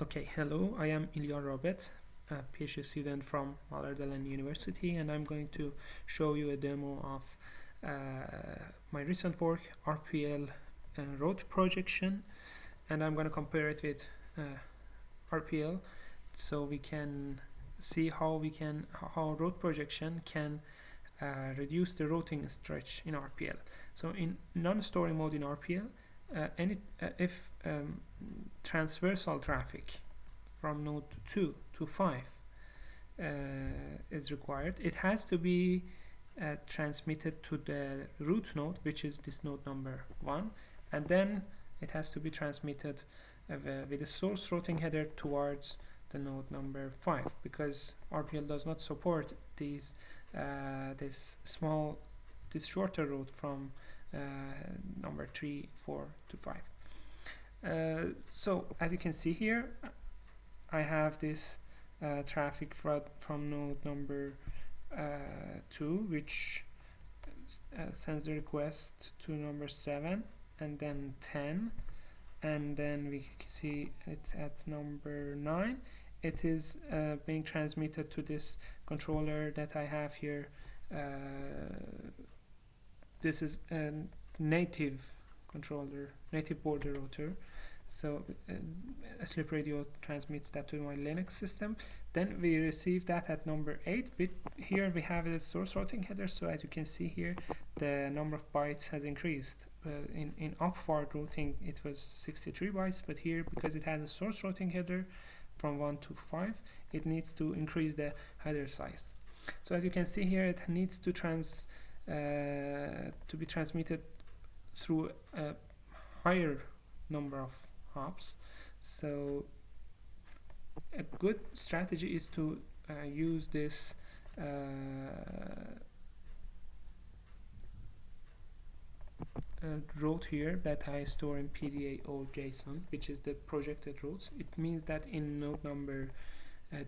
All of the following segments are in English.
Okay, hello, I am Ilya Robet, a PhD student from Malerdalen University, and I'm going to show you a demo of my recent work, RPL road projection, and I'm going to compare it with RPL so we can see how road projection can reduce the routing stretch in RPL. So in non-story mode in RPL, if transversal traffic from node 2 to 5 is required, it has to be transmitted to the root node, which is this node number 1, and then it has to be transmitted with a source routing header towards the node number 5, because RPL does not support these this shorter route from number 3, 4 to 5. So as you can see here, I have this traffic from node number 2, which sends the request to number 7 and then 10, and then we see it at number 9. It is being transmitted to this controller that I have here. This is a native controller, native border router. So Sleep Radio transmits that to my Linux system. Then we receive that at number 8. Here we have a source routing header. So as you can see here, the number of bytes has increased. In upward routing, it was 63 bytes, but here, because it has a source routing header from 1 to 5, it needs to increase the header size. So as you can see here, it needs to be transmitted through a higher number of hops. So a good strategy is to use this route here that I store in PDAO JSON, which is the projected routes. It means that in node number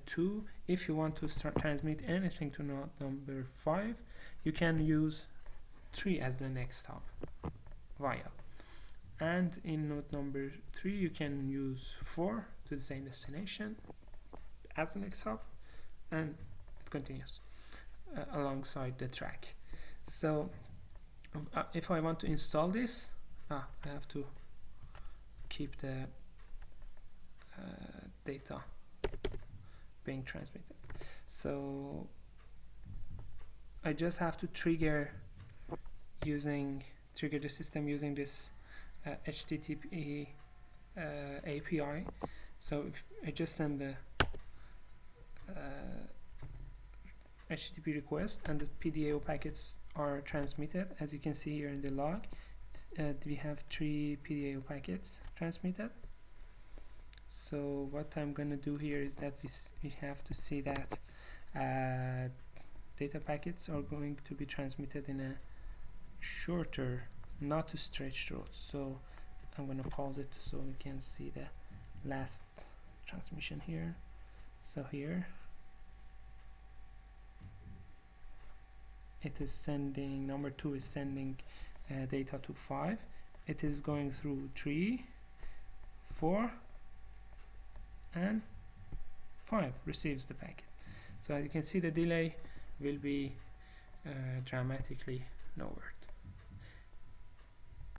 2, if you want to transmit anything to node number 5, you can use 3 as the next hop via, and in node number 3 you can use 4 to the same destination as the next hop, and it continues alongside the track. So if I want to install this, I have to keep the data being transmitted. So I just have to trigger the system using this HTTP API. So if I just send the HTTP request, and the PDAO packets are transmitted. As you can see here in the log, we have 3 PDAO packets transmitted. So what I'm gonna do here is that we have to see that data packets are going to be transmitted in a shorter, not to stretched route. So I'm gonna pause it so we can see the last transmission here. So here it is sending, number 2 is sending data to 5. It is going through 3, 4, and 5 receives the packet. So as you can see, the delay will be dramatically lowered.